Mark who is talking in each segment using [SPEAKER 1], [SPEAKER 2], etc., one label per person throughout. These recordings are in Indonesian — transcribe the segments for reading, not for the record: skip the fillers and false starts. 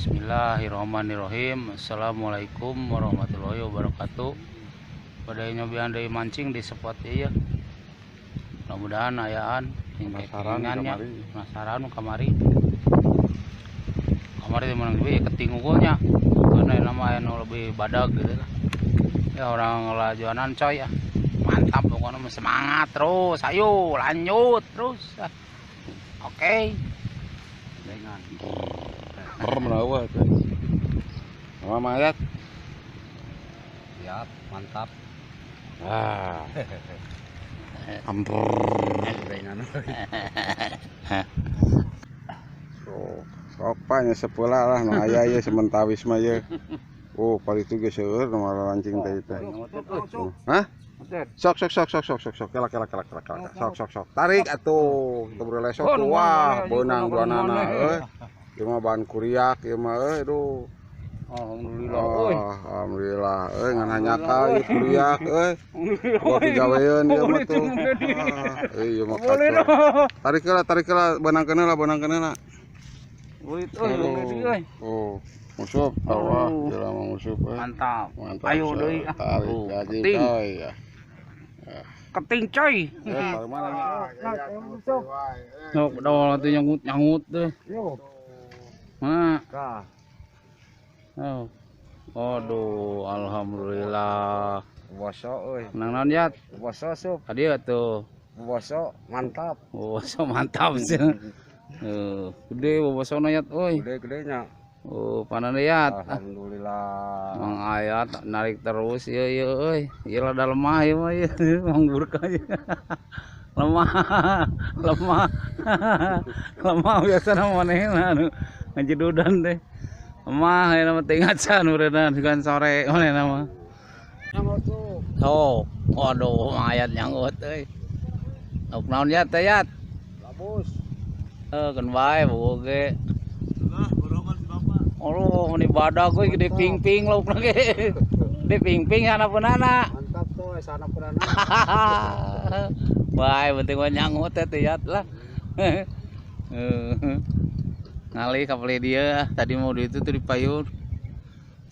[SPEAKER 1] Bismillahirrahmanirrahim. Assalamualaikum warahmatullahi wabarakatuh. Pada nyobian dari mancing di spot ya. Mudah-mudahan ayaan penasaran kamari. Kamari dimana lebih keting unggulnya. Karena nama yang lebih badag gitu lah. Ya orang lajuanan coy ya. Mantap pokoknya semangat terus. Ayo lanjut terus. Oke. Dengan
[SPEAKER 2] menawa tuh. Nama mayat.
[SPEAKER 1] Siap, mantap.
[SPEAKER 2] Ah. Ampun. Sopanya sepula lah no aya ieu sementawis mah ye. Oh, pari itu geus seueur nu lancing teh itu. Hah? Sok. Kela. Sok. Tarik atuh. Teu beure lesok wah, beunang duanana euy. Ieu mah bahan kuriak ieu mah euy aduh.
[SPEAKER 1] Alhamdulillah euy.
[SPEAKER 2] Alhamdulillah euy ngan hanyakal ieu kuriak euy. Gua digaweun ieu mah tuh. Ieu mah kacau. Tarik heula beunangkeun heula.
[SPEAKER 1] Wait euy.
[SPEAKER 2] Oh, musuh bawah, jalan musuh.
[SPEAKER 1] Mantap. Ayo deui.
[SPEAKER 2] Tarik coy.
[SPEAKER 1] Keting coy. Sok dol atuh nyangut teh. Mana? Oh. Aduh, alhamdulillah.
[SPEAKER 3] Boso euy.
[SPEAKER 1] Nang naon yat?
[SPEAKER 3] Boso sup.
[SPEAKER 1] Hadieu atuh.
[SPEAKER 3] Boso mantap.
[SPEAKER 1] Boso mantap sih. Gede bosona yat euy.
[SPEAKER 3] Gede-gedenya.
[SPEAKER 1] Oh, panan yat.
[SPEAKER 3] Alhamdulillah.
[SPEAKER 1] Mang ayat narik terus ieu euy. Ieu rada lemah ieu mah ieu. Mang burka ieu. Lemah biasa manehna anu ngajedudan teh. Lemah aya mah teh ngacan ureunan kan sore manehna mah. Oh, waduh ayat nyanggut euy. Nuk naon yat teh yat?
[SPEAKER 3] Labus.
[SPEAKER 1] Kan bae boge. Oh, ini badak gue gede ping-ping lauk lagi. Gede ping-ping sana punana.
[SPEAKER 3] Mantap tuh sana punana.
[SPEAKER 1] Bae penting gua nyangut teh yat lah. Ngali kapal dia tadi mau di itu tuh di payun.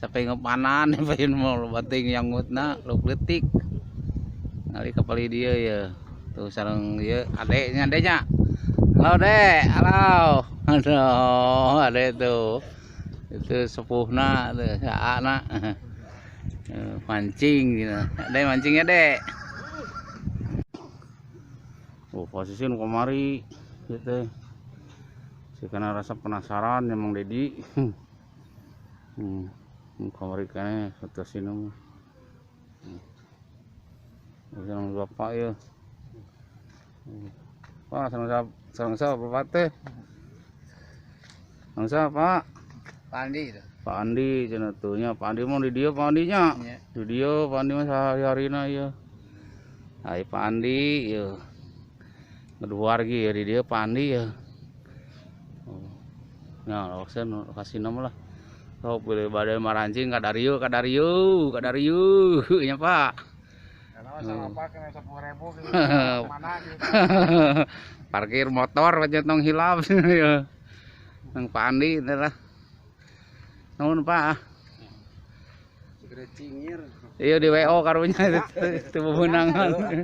[SPEAKER 1] Sampai ngepanan di payun mau bating nyangutna lauk letik. Ngali kapal dia ya. Tuh sareng ieu adeknya. Halo dek, halo. Aduh, adek tuh. Itu sepuhna tuh, saana. Mancing gitu. Adek mancingnya, Dek. Oh, posisi nu kamari gitu. Si kana rasa penasaran emang Dedi. Kamari kene satasina mah. Sareng bapak ya. Pak, sareng bapak teh. Sareng Pak?
[SPEAKER 3] Pak Andi itu.
[SPEAKER 1] Pak Andi cenah tuh nya. Pak Andi mah di dieu Pak Andi nya. Di dieu Pak Andi mah sehari-harina ieu. Hai Pak Andi ieu. Ngeduar ge ya di dieu Pak Andi ya. Oh. Nya loksen kasih nama lah. Sok pilih bade marancing kadarieu nya Pak.
[SPEAKER 3] Sama Pak kena 10.000 gitu. Mana gitu.
[SPEAKER 1] Parkir motor aja tong hilap ya. Nang Pak Andi teh lah. Naon Pak?
[SPEAKER 3] Segede cingir.
[SPEAKER 1] Iya di WO karunya itu beunangan.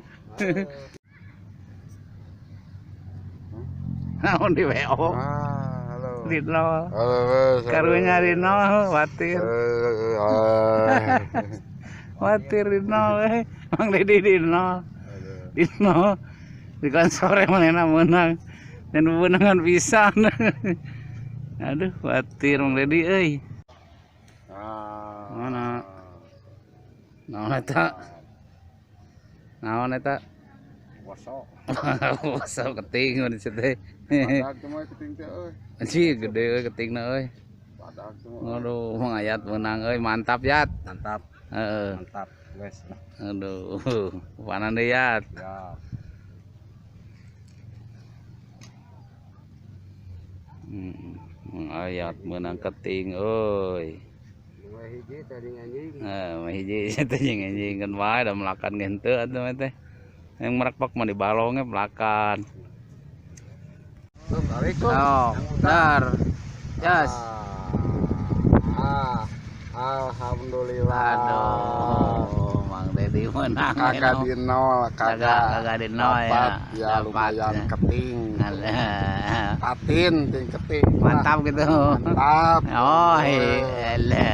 [SPEAKER 1] Naon di WO?
[SPEAKER 2] Halo.
[SPEAKER 1] Dino.
[SPEAKER 2] Halo.
[SPEAKER 1] Karunya Dino watir. Watir Dino we. Mang Dedi Dino. Dino. Dikan sore manehna meunang. Dan beunangan pisan. Aduh, watir Mang Dedi euy. Mana? Naon eta?
[SPEAKER 3] Boso.
[SPEAKER 1] Boso keting di situ teh.
[SPEAKER 2] Badak teh mah keting teh euy.
[SPEAKER 1] Anjir gede euy ketingna euy.
[SPEAKER 2] Badak teh mah.
[SPEAKER 1] Aduh, Mang Ayat menang euy, mantap Yat.
[SPEAKER 3] Mantap.
[SPEAKER 1] Heeh.
[SPEAKER 3] Mantap. Wes.
[SPEAKER 1] Aduh, panan deui Yat.
[SPEAKER 3] Ya.
[SPEAKER 1] Mang Ayat menang keting euy.
[SPEAKER 3] Dua hiji tadi anjing.
[SPEAKER 1] Mah hiji teh anjing kan wae da melakan ngenteu atuh teh. Yang merekpak mah di balongnya melakan.
[SPEAKER 2] Assalamualaikum.
[SPEAKER 1] Oh, dar. Jas.
[SPEAKER 2] Alhamdulillah.
[SPEAKER 1] Aduh, Mang Dedi menang.
[SPEAKER 2] Kagak di nol,
[SPEAKER 1] Kagak di nol ya.
[SPEAKER 2] dapat ya
[SPEAKER 1] Dapat
[SPEAKER 2] lumayan
[SPEAKER 1] ya.
[SPEAKER 2] keting.
[SPEAKER 1] Alah.
[SPEAKER 2] Patin ting keting.
[SPEAKER 1] Mantap gitu.
[SPEAKER 2] Mantap.
[SPEAKER 1] Oh, elah.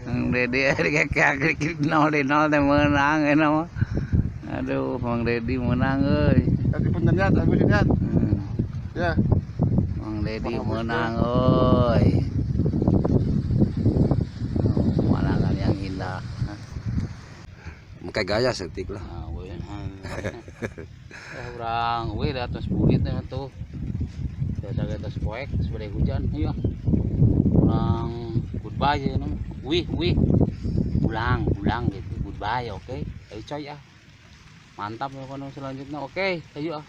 [SPEAKER 1] Mang Dedi kagak nol di nol teh menang enak mah. Aduh, Mang Dedi menang euy.
[SPEAKER 2] Tadi penjeniat, aku lihat. Ya.
[SPEAKER 1] Mang Dedi menang euy. Pemandangan yang indah.
[SPEAKER 2] Pakai gaya setik lah.
[SPEAKER 1] Nah, we. Urang we di atas bukit ya tuh. Ada atas poek sebagai hujan. Iya. Urang goodbye ya nama. Wih. Pulang gitu. Goodbye, oke. Ayo coy ya. Mantap ya selanjutnya. Oke, ayo ah.